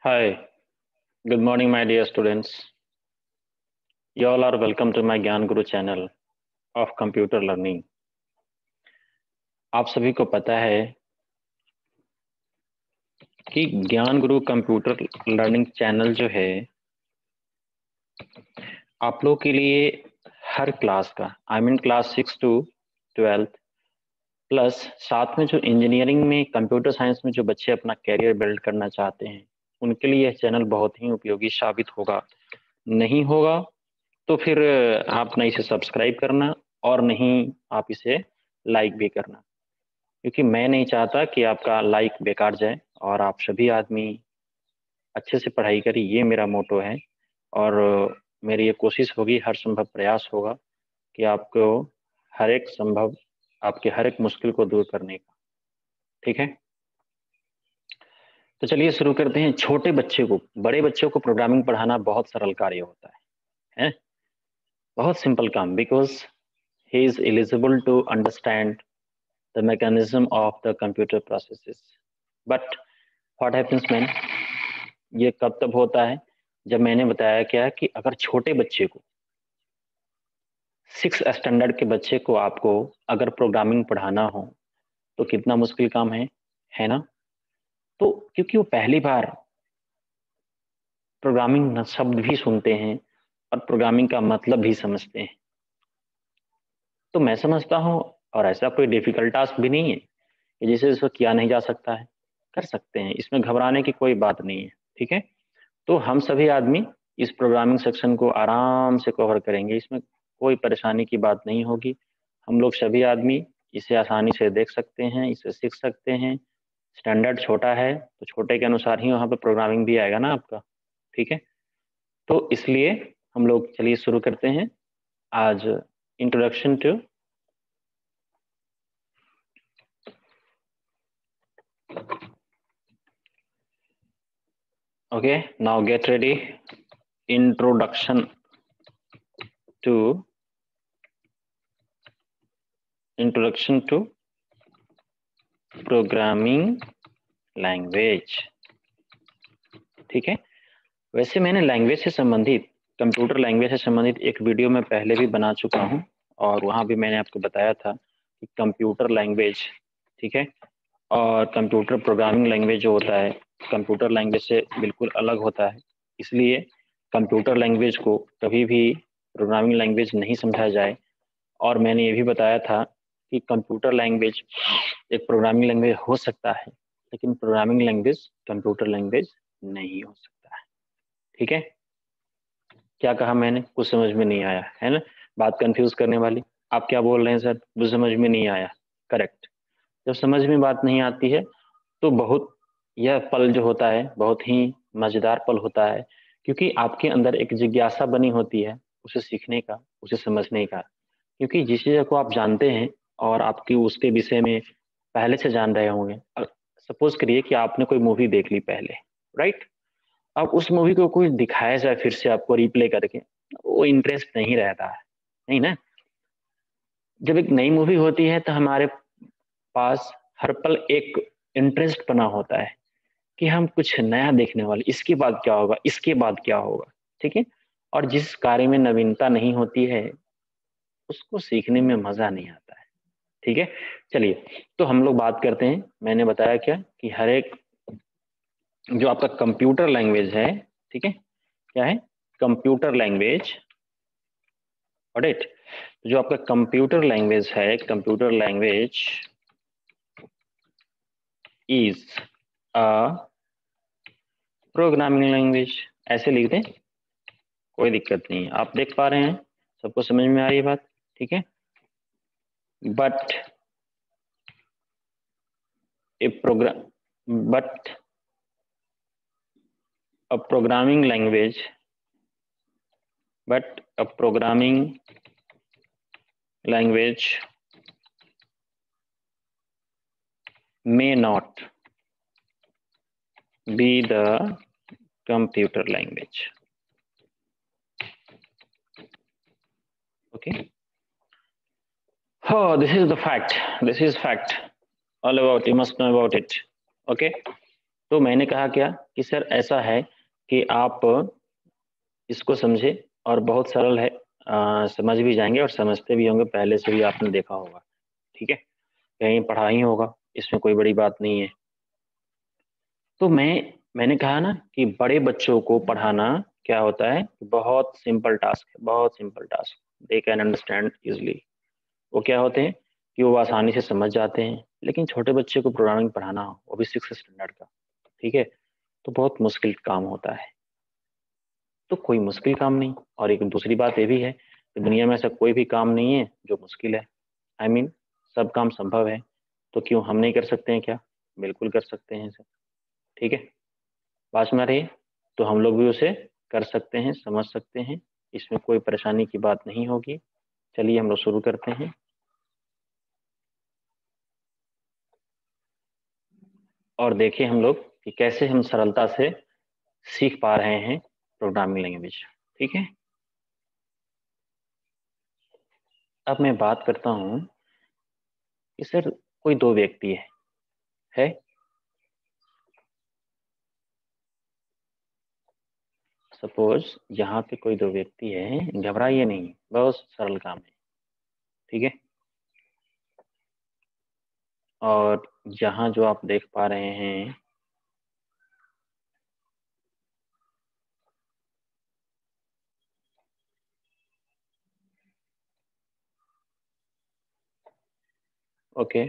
Hi, good morning, my dear students. You all are welcome to my Gyan Guru channel of computer learning. आप सभी को पता है कि ज्ञान गुरु कंप्यूटर लर्निंग चैनल जो है आप लोग के लिए हर क्लास का क्लास 6 to 12 प्लस साथ में जो इंजीनियरिंग में कंप्यूटर साइंस में जो बच्चे अपना कैरियर बिल्ड करना चाहते हैं उनके लिए यह चैनल बहुत ही उपयोगी साबित होगा। नहीं होगा तो फिर आप नहीं इसे सब्सक्राइब करना और नहीं आप इसे लाइक भी करना, क्योंकि मैं नहीं चाहता कि आपका लाइक बेकार जाए और आप सभी आदमी अच्छे से पढ़ाई करें, ये मेरा मोटो है। और मेरी ये कोशिश होगी, हर संभव प्रयास होगा कि आपको हर एक संभव आपके हर एक मुश्किल को दूर करने का। ठीक है, तो चलिए शुरू करते हैं। छोटे बच्चे को, बड़े बच्चों को प्रोग्रामिंग पढ़ाना बहुत सरल कार्य होता है? बहुत सिंपल काम, because he is eligible to understand the mechanism of the computer processes. But what happens when, ये कब तब होता है जब मैंने बताया क्या कि अगर छोटे बच्चे को 6 स्टैंडर्ड के बच्चे को आपको अगर प्रोग्रामिंग पढ़ाना हो तो कितना मुश्किल काम है ना। तो क्योंकि वो पहली बार प्रोग्रामिंग शब्द भी सुनते हैं और प्रोग्रामिंग का मतलब भी समझते हैं, तो मैं समझता हूँ और ऐसा कोई डिफिकल्ट टास्क भी नहीं है कि जिसे इसको किया नहीं जा सकता है, कर सकते हैं, इसमें घबराने की कोई बात नहीं है। ठीक है, तो हम सभी आदमी इस प्रोग्रामिंग सेक्शन को आराम से कवर करेंगे, इसमें कोई परेशानी की बात नहीं होगी। हम लोग सभी आदमी इसे आसानी से देख सकते हैं, इसे सीख सकते हैं। स्टैंडर्ड छोटा है तो छोटे के अनुसार ही वहाँ पे प्रोग्रामिंग भी आएगा ना आपका। ठीक है, तो इसलिए हम लोग चलिए शुरू करते हैं आज introduction to okay, now get ready. Introduction to programming language. ठीक है, वैसे मैंने लैंग्वेज से संबंधित, कंप्यूटर लैंग्वेज से संबंधित एक वीडियो में पहले भी बना चुका हूं और वहां भी मैंने आपको बताया था कि कंप्यूटर लैंग्वेज, ठीक है, और कंप्यूटर प्रोग्रामिंग लैंग्वेज जो होता है कंप्यूटर लैंग्वेज से बिल्कुल अलग होता है। इसलिए कंप्यूटर लैंग्वेज को कभी भी प्रोग्रामिंग लैंग्वेज नहीं समझा जाए। और मैंने ये भी बताया था कि कंप्यूटर लैंग्वेज एक प्रोग्रामिंग लैंग्वेज हो सकता है, लेकिन प्रोग्रामिंग लैंग्वेज कंप्यूटर लैंग्वेज नहीं हो सकता है। ठीक है, क्या कहा मैंने? कुछ समझ में नहीं आया है ना? बात कंफ्यूज करने वाली। आप क्या बोल रहे हैं सर, मुझे समझ में नहीं आया? करेक्ट, जब समझ में बात नहीं आती है तो बहुत, यह पल जो होता है बहुत ही मजेदार पल होता है, क्योंकि आपके अंदर एक जिज्ञासा बनी होती है उसे सीखने का, उसे समझने का। क्योंकि जिस चीज को आप जानते हैं और आपकी उसके विषय में पहले से जान रहे होंगे, सपोज करिए कि आपने कोई मूवी देख ली पहले, राइट? अब उस मूवी को कोई दिखाया जाए फिर से आपको रिप्ले करके, वो इंटरेस्ट नहीं रहता है, नहीं ना। जब एक नई मूवी होती है तो हमारे पास हर पल एक इंटरेस्ट बना होता है कि हम कुछ नया देखने वाले, इसके बाद क्या होगा, इसके बाद क्या होगा। ठीक है, और जिस कार्य में नवीनता नहीं होती है उसको सीखने में मजा नहीं आता है। ठीक है, चलिए तो हम लोग बात करते हैं। मैंने बताया क्या कि हर एक जो आपका कंप्यूटर लैंग्वेज है, ठीक है, क्या है? कंप्यूटर लैंग्वेज, और इट जो आपका कंप्यूटर लैंग्वेज है, computer language is a programming language. ऐसे लिख दें, कोई दिक्कत नहीं है। आप देख पा रहे हैं, सबको समझ में आ रही है बात? ठीक है, but a program but a programming language but a programming language may not be the computer language. Okay, oh, this is the fact, this is fact, all about, you must know about it. Okay, तो मैंने कहा क्या कि sir ऐसा है कि आप इसको समझे और बहुत सरल है, समझ भी जाएंगे और समझते भी होंगे, पहले से भी आपने देखा होगा, ठीक है, कहीं पढ़ा ही होगा, इसमें कोई बड़ी बात नहीं है। तो मैंने कहा ना कि बड़े बच्चों को पढ़ाना क्या होता है, बहुत सिंपल टास्क है, बहुत simple task, they can understand easily. वो क्या होते हैं कि वो आसानी से समझ जाते हैं, लेकिन छोटे बच्चे को प्रोग्रामिंग पढ़ाना, वो भी 6 स्टैंडर्ड का, ठीक है, तो बहुत मुश्किल काम होता है। तो कोई मुश्किल काम नहीं, और एक दूसरी बात ये भी है कि दुनिया में ऐसा कोई भी काम नहीं है जो मुश्किल है। आई मीन सब काम संभव है, तो क्यों हम नहीं कर सकते हैं क्या? बिल्कुल कर सकते हैं सर, ठीक है, बात में आ रही है, तो हम लोग भी उसे कर सकते हैं, समझ सकते हैं, इसमें कोई परेशानी की बात नहीं होगी। चलिए हम लोग शुरू करते हैं। और देखें हम लोग कि कैसे हम सरलता से सीख पा रहे हैं प्रोग्रामिंग लैंग्वेज, ठीक है। अब मैं बात करता हूं कि सर कोई दो व्यक्ति है सपोज यहाँ पे कोई दो व्यक्ति है, घबराइए नहीं, बहुत सरल काम है, ठीक है। और यहाँ जो आप देख पा रहे हैं, ओके,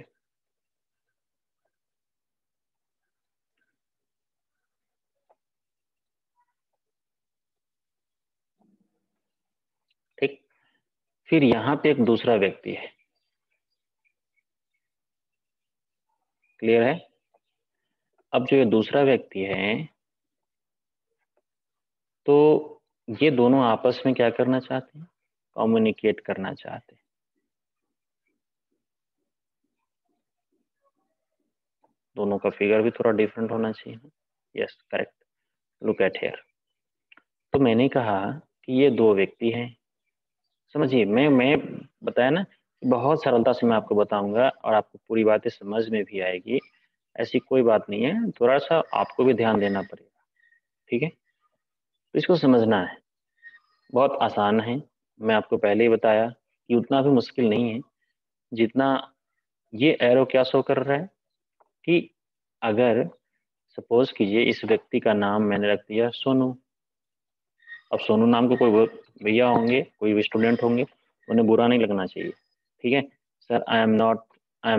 ठीक, फिर यहाँ पे एक दूसरा व्यक्ति है, क्लियर है। अब जो ये दूसरा व्यक्ति है, तो ये दोनों आपस में क्या करना चाहते हैं, कम्युनिकेट करना चाहते हैं। दोनों का फिगर भी थोड़ा डिफरेंट होना चाहिए, yes correct, look at here. तो मैंने कहा कि ये दो व्यक्ति हैं, समझिए, मैं बताया ना, बहुत सरलता से मैं आपको बताऊंगा और आपको पूरी बातें समझ में भी आएगी, ऐसी कोई बात नहीं है, थोड़ा सा आपको भी ध्यान देना पड़ेगा, ठीक है। तो इसको समझना है, बहुत आसान है, मैं आपको पहले ही बताया कि उतना भी मुश्किल नहीं है जितना ये एरो क्या शो कर रहा है कि अगर सपोज कीजिए इस व्यक्ति का नाम मैंने रख दिया सोनू। अब सोनू नाम के कोई भैया होंगे, कोई भी स्टूडेंट होंगे, उन्हें बुरा नहीं लगना चाहिए, ठीक है। Sir I am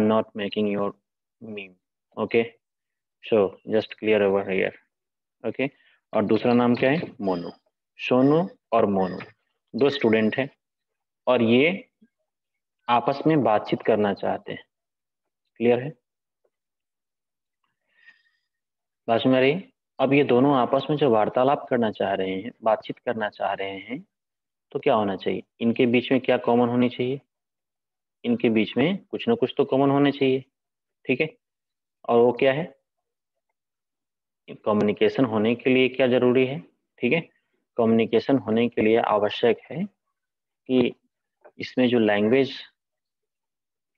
not making your meme, okay, so just clear over here, okay. और दूसरा नाम क्या है, मोनू। सोनू और मोनू दो स्टूडेंट हैं और ये आपस में बातचीत करना चाहते हैं, क्लियर है, बात में रही। अब ये दोनों आपस में जो वार्तालाप करना चाह रहे हैं, बातचीत करना चाह रहे हैं, तो क्या होना चाहिए, इनके बीच में क्या कॉमन होनी चाहिए, इनके बीच में कुछ ना कुछ तो कॉमन होने चाहिए, ठीक है। और वो क्या है, कम्युनिकेशन होने के लिए क्या जरूरी है, ठीक है, कम्युनिकेशन होने के लिए आवश्यक है कि इसमें जो लैंग्वेज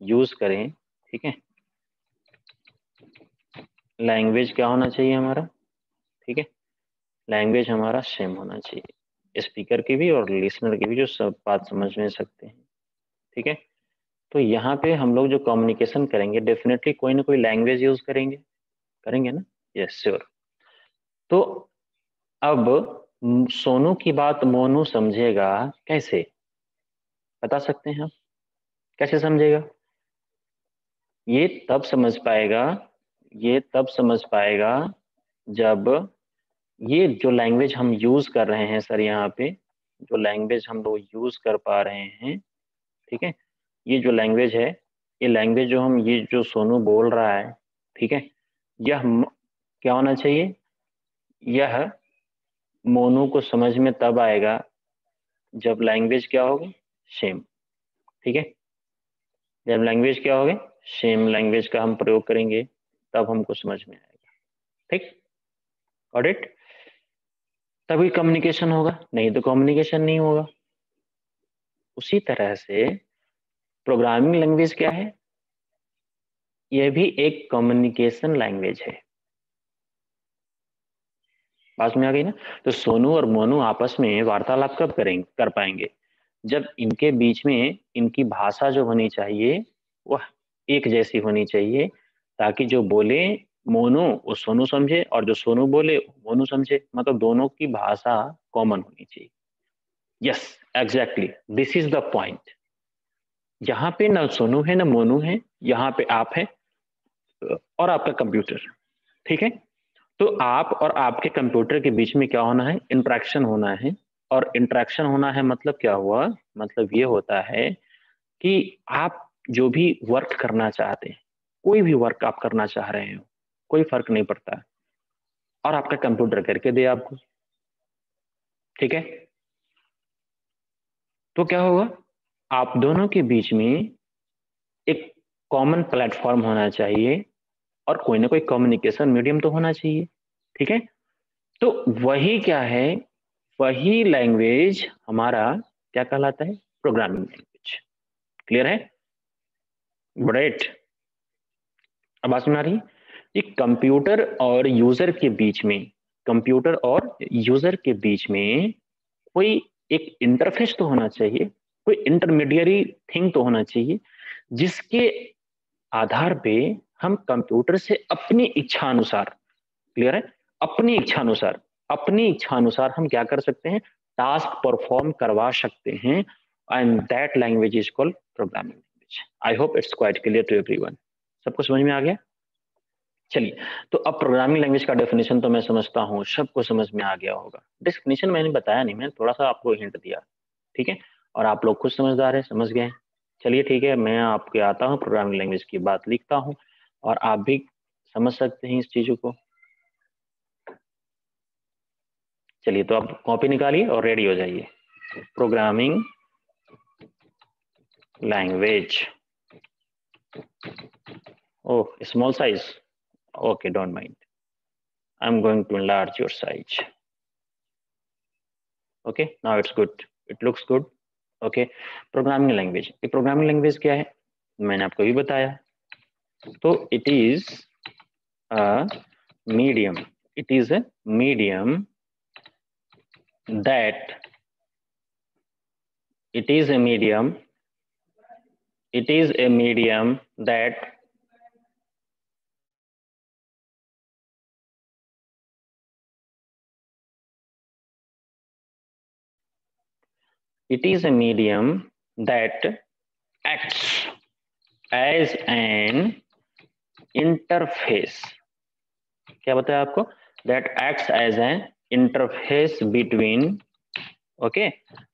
यूज करें, ठीक है, लैंग्वेज क्या होना चाहिए हमारा, ठीक है, लैंग्वेज हमारा सेम होना चाहिए, स्पीकर की भी और लिसनर की भी, जो सब बात समझ में सकते हैं, ठीक है। तो यहाँ पे हम लोग जो कम्युनिकेशन करेंगे डेफिनेटली कोई ना कोई लैंग्वेज यूज करेंगे, करेंगे ना, यस श्योर। तो अब सोनू की बात मोनू समझेगा कैसे, बता सकते हैं आप, कैसे समझेगा? ये तब समझ पाएगा, ये तब समझ पाएगा जब ये जो लैंग्वेज हम यूज कर रहे हैं सर, यहाँ पे जो लैंग्वेज हम लोग यूज कर पा रहे हैं, ठीक है, ये जो लैंग्वेज है, ये लैंग्वेज जो हम, ये जो सोनू बोल रहा है, ठीक है, यह क्या होना चाहिए, यह मोनू को समझ में तब आएगा जब लैंग्वेज क्या होगी, सेम, ठीक है, जब लैंग्वेज क्या होगी, सेम लैंग्वेज का हम प्रयोग करेंगे तब हमको समझ में आएगा, ठीक, गॉट इट। तभी कम्युनिकेशन होगा, नहीं तो कम्युनिकेशन नहीं होगा। उसी तरह से प्रोग्रामिंग लैंग्वेज क्या है, यह भी एक कम्युनिकेशन लैंग्वेज है, बात में आ गई ना। तो सोनू और मोनू आपस में वार्तालाप कब कर पाएंगे? जब इनके बीच में इनकी भाषा जो होनी चाहिए वह एक जैसी होनी चाहिए, ताकि जो बोले मोनू वो सोनू समझे और जो सोनू बोले मोनू समझे, मतलब दोनों की भाषा कॉमन होनी चाहिए। Yes, exactly, this is the point. यहाँ पे ना सोनू है ना मोनू है, यहाँ पे आप है और आपका कंप्यूटर, ठीक है। तो आप और आपके कंप्यूटर के बीच में क्या होना है? इंटरेक्शन होना है। और इंटरेक्शन होना है मतलब क्या हुआ? मतलब ये होता है कि आप जो भी वर्क करना चाहते हैं, कोई भी वर्क आप करना चाह रहे हो, कोई फर्क नहीं पड़ता, और आपका कंप्यूटर करके दे आपको, ठीक है। तो क्या होगा? आप दोनों के बीच में एक कॉमन प्लेटफॉर्म होना चाहिए और कोई ना कोई कम्युनिकेशन मीडियम तो होना चाहिए, ठीक है। तो वही क्या है, वही लैंग्वेज हमारा क्या कहलाता है? Programming language. क्लियर है? ग्रेट। अब बात समझ आ रही है? ये कंप्यूटर और यूजर के बीच में, कंप्यूटर और यूजर के बीच में कोई एक इंटरफेस तो होना चाहिए, कोई इंटरमीडियरी थिंग तो होना चाहिए, जिसके आधार पे हम कंप्यूटर से अपनी इच्छा अनुसार, क्लियर है, अपनी इच्छा अनुसार, अपनी इच्छा अनुसार हम क्या कर सकते हैं? टास्क परफॉर्म करवा सकते हैं। And that language is called programming language. I hope it's quite clear to everyone. सबको समझ में आ गया? चलिए, तो अब प्रोग्रामिंग लैंग्वेज का डेफिनेशन तो मैं समझता हूँ सबको समझ में आ गया होगा। डेफिनेशन मैंने बताया नहीं, मैंने थोड़ा सा आपको हिंट दिया, ठीक है। और आप लोग खुद समझदार है, समझ गए। चलिए ठीक है, मैं आपके आता हूँ, प्रोग्रामिंग लैंग्वेज की बात लिखता हूँ और आप भी समझ सकते हैं इस चीजों को। चलिए, तो आप कॉपी निकालिए और रेडी हो जाइए। Programming language, oh small size, okay don't mind, I am going to enlarge your size. Okay, now it's good, it looks good. Okay, programming language, ये प्रोग्रामिंग लैंग्वेज क्या है मैंने आपको भी बताया। तो it is a medium, it is a medium that, it is a medium, it is a medium that it is a medium that acts as an interface। क्या बताया आपको? that acts as an interface between, okay,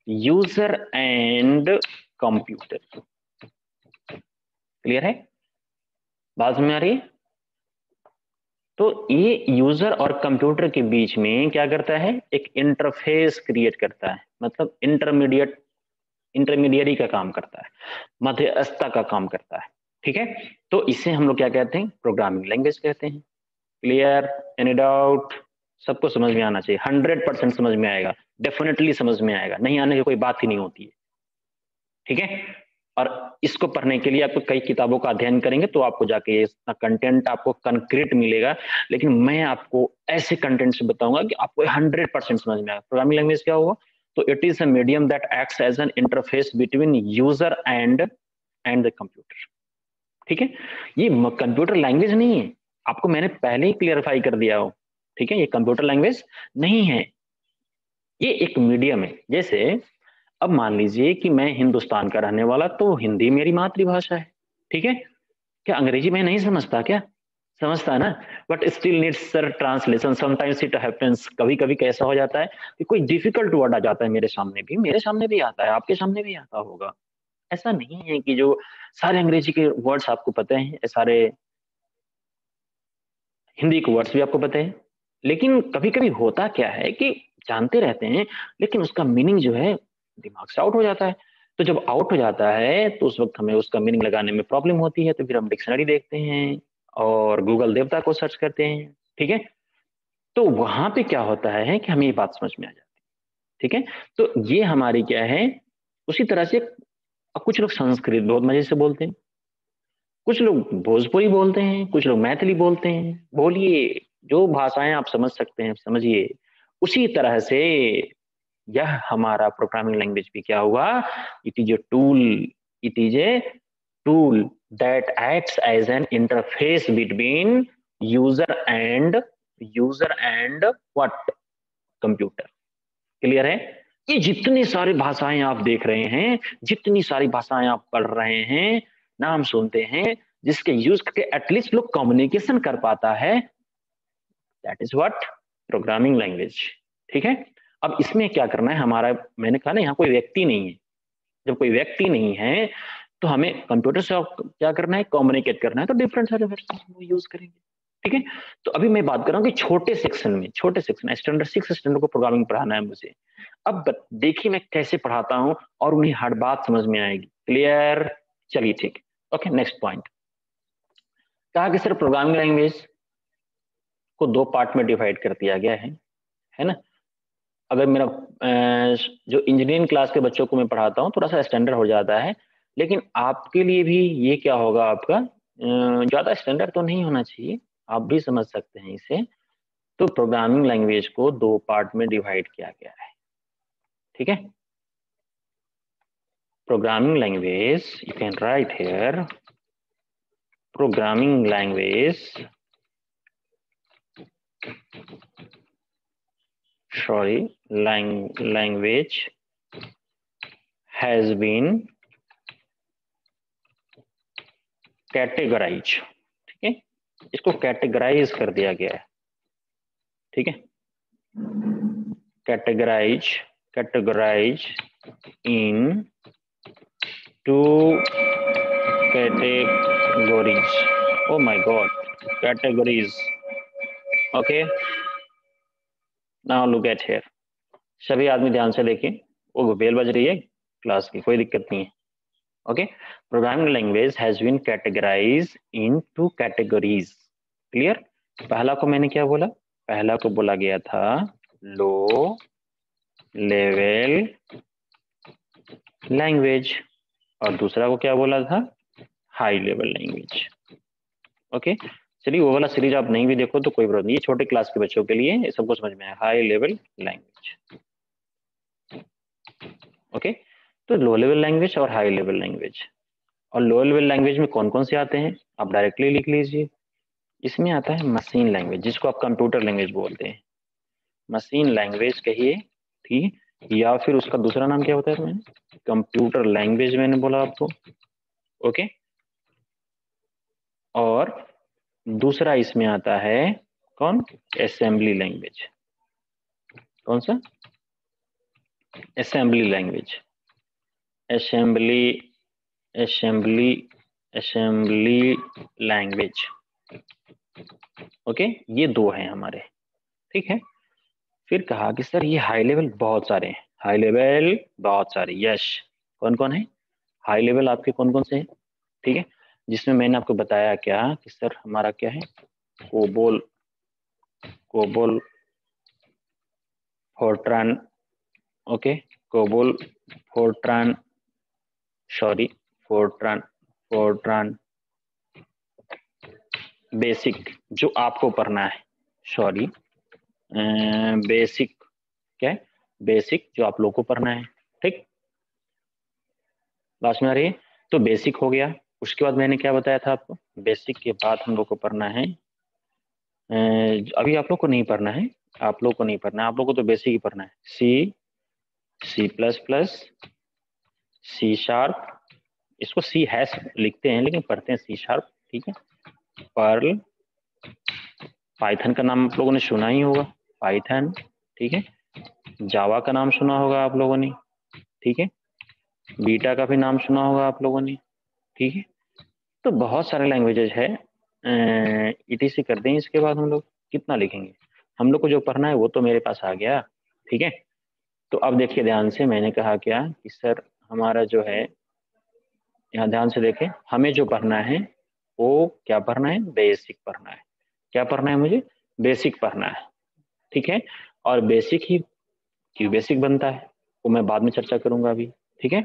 user and computer। Clear है? बात समझ में आ रही है? तो ये यूजर और कंप्यूटर के बीच में क्या करता है? एक इंटरफेस क्रिएट करता है, मतलब इंटरमीडियरी का काम करता है, मध्यस्थता का काम करता है, ठीक है। तो इसे हम लोग क्या कहते हैं? प्रोग्रामिंग लैंग्वेज कहते हैं। क्लियर? Any doubt? सबको समझ में आना चाहिए, 100% समझ में आएगा, डेफिनेटली समझ में आएगा, नहीं आने की कोई बात ही नहीं होती है, ठीक है। और इसको पढ़ने के लिए आपको कई किताबों का अध्ययन करेंगे तो आपको जाके इसका कंटेंट आपको कंक्रीट मिलेगा, लेकिन मैं आपको ऐसे कंटेंट से बताऊंगा कि आपको 100% समझ में आएगा। प्रोग्रामिंग लैंग्वेज क्या होगा? तो it is a medium that acts as an interface between user and the computer, ठीक है। ये कंप्यूटर लैंग्वेज नहीं है, आपको मैंने पहले ही क्लियरिफाई कर दिया हो, ठीक है। ये कंप्यूटर लैंग्वेज नहीं है, ये एक मीडियम है। जैसे अब मान लीजिए कि मैं हिंदुस्तान का रहने वाला, तो हिंदी मेरी मातृभाषा है, ठीक है। क्या अंग्रेजी में नहीं समझता? क्या समझता है ना, but still needs sir translation, sometimes it happens. कभी कभी कैसा हो जाता है कि कोई डिफिकल्ट वर्ड आ जाता है, मेरे सामने भी आता है, आपके सामने भी आता होगा। ऐसा नहीं है कि जो सारे अंग्रेजी के वर्ड्स आपको पता है, सारे हिंदी के वर्ड्स भी आपको पता है, लेकिन कभी कभी होता क्या है कि जानते रहते हैं, लेकिन उसका मीनिंग जो है दिमाग से आउट हो जाता है। तो जब आउट हो जाता है तो उस वक्त हमें उसका मीनिंग लगाने में प्रॉब्लम होती है, तो फिर हम डिक्शनरी देखते हैं और गूगल देवता को सर्च करते हैं, ठीक है। तो वहां पे क्या होता है कि हमें ये बात समझ में आ जाती है, ठीक है। तो ये हमारी क्या है, उसी तरह से अब कुछ लोग संस्कृत बहुत मजे से बोलते हैं, कुछ लोग भोजपुरी बोलते हैं, कुछ लोग मैथिली बोलते हैं। बोलिए, जो भाषाएं आप समझ सकते हैं समझिए, उसी तरह से यह हमारा प्रोग्रामिंग लैंग्वेज भी क्या हुआ, it is a tool, it is a tool that acts as an interface between user and what, computer. Clear है? ये जितनी सारी भाषाएं आप देख रहे हैं, जितनी सारी भाषाएं आप पढ़ रहे हैं, नाम सुनते हैं, जिसके यूज करके एटलीस्ट लोग कम्युनिकेशन कर पाता है, that is what, programming language. ठीक है? अब इसमें क्या करना है हमारा, मैंने कहा ना यहाँ कोई व्यक्ति नहीं है, जब कोई व्यक्ति नहीं है तो हमें कंप्यूटर से क्या करना है, कम्युनिकेट करना है, तो डिफरेंट सारे वर्ड्स वो यूज करेंगे। ठीक है? तो अभी मैं बात कर रहा हूँ कि छोटे सेक्शन स्टैंडर्ड 6 स्टैंडर्ड को प्रोग्रामिंग पढ़ाना है मुझे। अब देखिए मैं कैसे पढ़ाता हूँ और उन्हें हर बात समझ में आएगी। क्लियर? चलिए ठीक, ओके नेक्स्ट पॉइंट। कहा कि सर प्रोग्रामिंग लैंग्वेज को 2 पार्ट में डिवाइड कर दिया गया है ना। अगर मेरा जो इंजीनियरिंग क्लास के बच्चों को मैं पढ़ाता हूँ थोड़ा सा स्टैंडर्ड हो जाता है, लेकिन आपके लिए भी ये क्या होगा, आपका ज्यादा स्टैंडर्ड तो नहीं होना चाहिए, आप भी समझ सकते हैं इसे। तो प्रोग्रामिंग लैंग्वेज को 2 पार्ट में डिवाइड किया गया है। ठीक है? Programming language, you can write here, programming language, language has been categorized। ठीक है? इसको कैटेगराइज कर दिया गया है। ठीक है? Categorise in 2 categories। oh my god, categories। okay, now look at here। सभी आदमी ध्यान से देखें, वो बेल बज रही है क्लास की, कोई दिक्कत नहीं है। Okay, programming language has been categorised in 2 categories. Clear? पहला को मैंने क्या बोला, पहला को बोला गया था लो लेवल लैंग्वेज और दूसरा को क्या बोला था, हाई लेवल लैंग्वेज। ओके, चलिए वो वाला सीरीज आप नहीं भी देखो तो कोई प्रॉब्लम नहीं, ये छोटे क्लास के बच्चों के लिए ये सबको समझ में आया, हाई लेवल लैंग्वेज। ओके, तो लो लेवल लैंग्वेज और हाई लेवल लैंग्वेज। और लो लेवल लैंग्वेज में कौन कौन से आते हैं, आप डायरेक्टली लिख लीजिए। इसमें आता है मशीन लैंग्वेज, जिसको आप कंप्यूटर लैंग्वेज बोलते हैं, मशीन लैंग्वेज कहिए, ठीक, या फिर उसका दूसरा नाम क्या होता है, मैंने कंप्यूटर लैंग्वेज मैंने बोला आपको। ओके, और दूसरा इसमें आता है कौन, असेंबली लैंग्वेज। कौन सा, assembly language, assembly assembly assembly language. Okay, ये 2 हैं हमारे। ठीक है? फिर कहा कि सर ये हाई लेवल बहुत सारे हैं, हाई लेवल बहुत सारे, यस। कौन कौन है हाई लेवल आपके, कौन कौन से हैं? ठीक है, जिसमें मैंने आपको बताया क्या कि सर हमारा क्या है, COBOL, Fortran. Okay, COBOL, Fortran, sorry, Fortran basic जो आपको पढ़ना है, सॉरी बेसिक, क्या है, बेसिक जो आप लोग को पढ़ना है। ठीक, लास्ट में आ रही है, तो बेसिक हो गया। उसके बाद मैंने क्या बताया था आपको, बेसिक के बाद हम लोग को पढ़ना है, अभी आप लोग को नहीं पढ़ना है, आप लोग को नहीं पढ़ना है, आप लोग को तो बेसिक ही पढ़ना है, C++, C#, इसको C हैश लिखते हैं लेकिन पढ़ते हैं C#। ठीक है, पर्ल, पाइथन का नाम आप लोगों ने सुना ही होगा, पाइथन। ठीक है, जावा का नाम सुना होगा आप लोगों ने। ठीक है, बीटा का भी नाम सुना होगा आप लोगों ने। ठीक है, तो बहुत सारे लैंग्वेजेस है, ETC कर दें। इसके बाद हम लोग कितना लिखेंगे, हम लोग को जो पढ़ना है वो तो मेरे पास आ गया। ठीक है, तो अब देखिए ध्यान से, मैंने कहा क्या कि सर हमारा जो है, यहाँ ध्यान से देखें, हमें जो पढ़ना है वो क्या पढ़ना है, बेसिक पढ़ना है। क्या पढ़ना है मुझे, बेसिक पढ़ना है। ठीक है, और बेसिक ही क्यों बेसिक बनता है वो मैं बाद में चर्चा करूंगा अभी। ठीक है,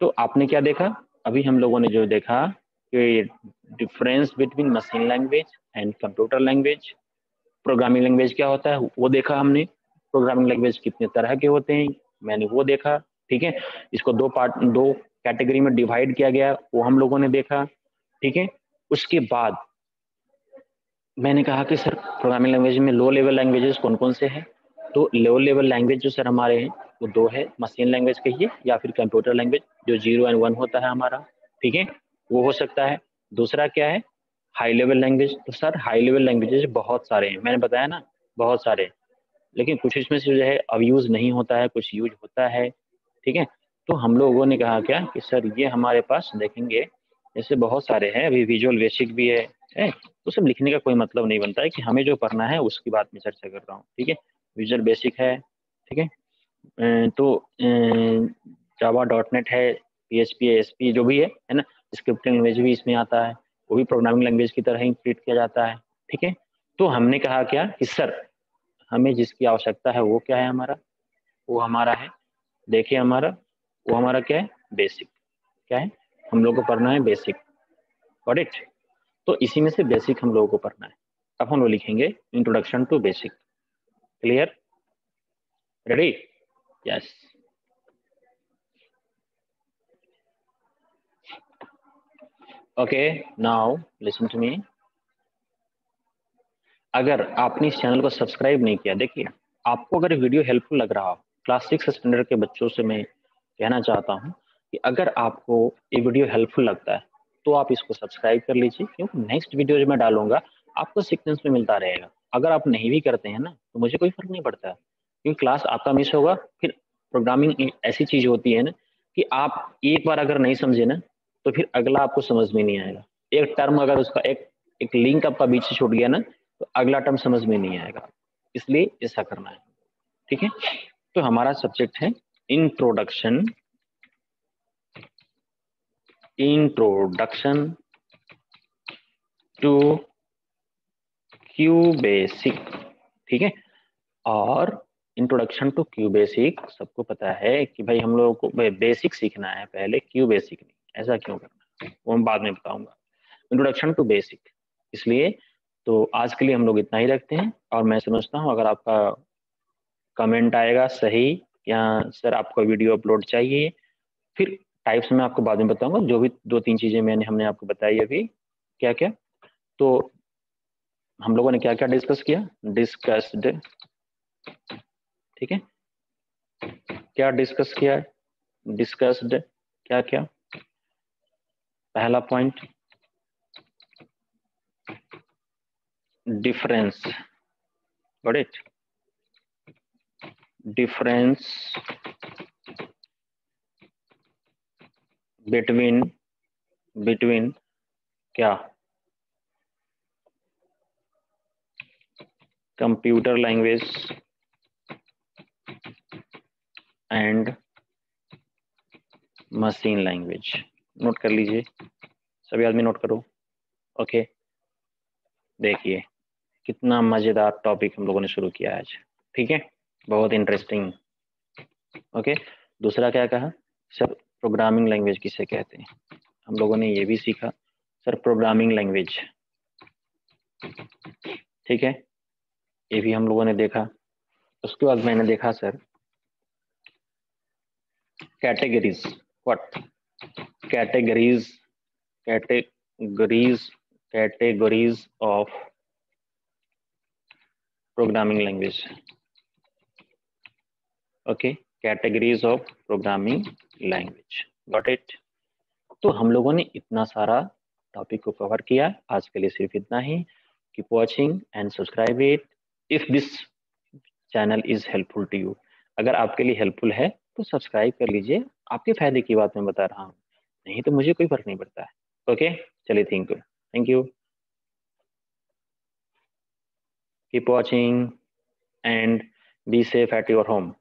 तो आपने क्या देखा, अभी हम लोगों ने जो देखा कि difference between machine language and computer language, programming language क्या होता है वो देखा हमने। प्रोग्रामिंग लैंग्वेज कितने तरह के होते हैं, मैंने वो देखा। ठीक है, इसको दो कैटेगरी में डिवाइड किया गया, वो हम लोगों ने देखा। ठीक है, उसके बाद मैंने कहा कि सर प्रोग्रामिंग लैंग्वेज में लो लेवल लैंग्वेजेस कौन कौन से हैं। तो लो लेवल लैंग्वेज जो सर हमारे हैं वो दो है, मशीन लैंग्वेज कहिए या फिर कंप्यूटर लैंग्वेज, जो 0 एंड 1 होता है हमारा। ठीक है, वो हो सकता है। दूसरा क्या है, हाई लेवल लैंग्वेज। तो सर हाई लेवल लैंग्वेजेस बहुत सारे हैं, मैंने बताया ना बहुत सारे, लेकिन कुछ इसमें से जो है अब यूज नहीं होता है, कुछ यूज होता है। ठीक है, तो हम लोगों ने कहा क्या कि सर ये हमारे पास देखेंगे, जैसे बहुत सारे हैं, अभी विजुअल बेसिक भी है तो सब लिखने का कोई मतलब नहीं बनता है, कि हमें जो पढ़ना है उसकी बात में चर्चा कर रहा हूँ। ठीक है, विजुअल बेसिक है। ठीक है, तो जावा .NET है, PHP ASP जो भी है ना, स्क्रिप्टिंग लैंग्वेज भी इसमें आता है, वो भी प्रोग्रामिंग लैंग्वेज की तरह ही ट्रीट किया जाता है। ठीक है, तो हमने कहा क्या कि सर हमें जिसकी आवश्यकता है वो क्या है हमारा, वो हमारा है, देखिए हमारा वो हमारा क्या है, बेसिक। क्या है, हम लोग को पढ़ना है बेसिक। Got it. तो इसी में से बेसिक हम लोगों को पढ़ना है। अब हम लोग लिखेंगे introduction to basic. Clear, ready, yes. Okay, now listen to me. अगर आपने इस चैनल को सब्सक्राइब नहीं किया, देखिए आपको अगर वीडियो हेल्पफुल लग रहा हो, क्लास 6 स्टैंडर्ड के बच्चों से मैं कहना चाहता हूं कि अगर आपको ये वीडियो हेल्पफुल लगता है तो आप इसको सब्सक्राइब कर लीजिए, क्योंकि नेक्स्ट वीडियो जो मैं डालूंगा आपको सीक्वेंस में मिलता रहेगा। अगर आप नहीं भी करते हैं ना तो मुझे कोई फर्क नहीं पड़ता है, क्योंकि क्लास आपका मिस होगा। फिर प्रोग्रामिंग ऐसी चीज होती है ना कि आप एक बार अगर नहीं समझे ना तो फिर अगला आपको समझ में नहीं आएगा। एक टर्म अगर उसका एक लिंक आपका बीच से छूट गया ना तो अगला टर्म समझ में नहीं आएगा, इसलिए ऐसा करना है। ठीक है, तो हमारा सब्जेक्ट है इंट्रोडक्शन टू क्यूबेसिक। ठीक है, और इंट्रोडक्शन टू क्यूबेसिक सबको पता है कि भाई हम लोगों को बेसिक सीखना है पहले, क्यूबेसिक नहीं। ऐसा क्यों करना है वो मैं बाद में बताऊंगा। इंट्रोडक्शन टू बेसिक, इसलिए तो आज के लिए हम लोग इतना ही रखते हैं। और मैं समझता हूँ अगर आपका कमेंट आएगा सही, या सर आपको वीडियो अपलोड चाहिए, फिर टाइप्स में आपको बाद में बताऊंगा। जो भी 2-3 चीजें हमने आपको बताई अभी, क्या क्या, तो हम लोगों ने क्या क्या डिस्कस किया, डिस्कस्ड। ठीक है, क्या डिस्कस किया है, डिस्कस्ड क्या क्या। पहला point difference, got it, difference between क्या, computer language and machine language. Note कर लीजिए, सभी आदमी नोट करो। ओके, देखिए कितना मजेदार टॉपिक हम लोगों ने शुरू किया आज। ठीक है, बहुत इंटरेस्टिंग। ओके, दूसरा क्या कहा, सर प्रोग्रामिंग लैंग्वेज किसे कहते हैं, हम लोगों ने ये भी सीखा सर, प्रोग्रामिंग लैंग्वेज। ठीक है, ये भी हम लोगों ने देखा। उसके बाद मैंने देखा sir categories. What, categories, categories, categories of programming language. Okay, categories of programming language, got it. तो हम लोगों ने इतना सारा टॉपिक को कवर किया, आज के लिए सिर्फ इतना ही। Keep watching and subscribe it if this channel is helpful to you. अगर आपके लिए हेल्पफुल है तो सब्सक्राइब कर लीजिए, आपके फायदे की बात मैं बता रहा हूँ, नहीं तो मुझे कोई फर्क नहीं पड़ता है। ओके, चलिए, thank you, keep watching and be safe at your home.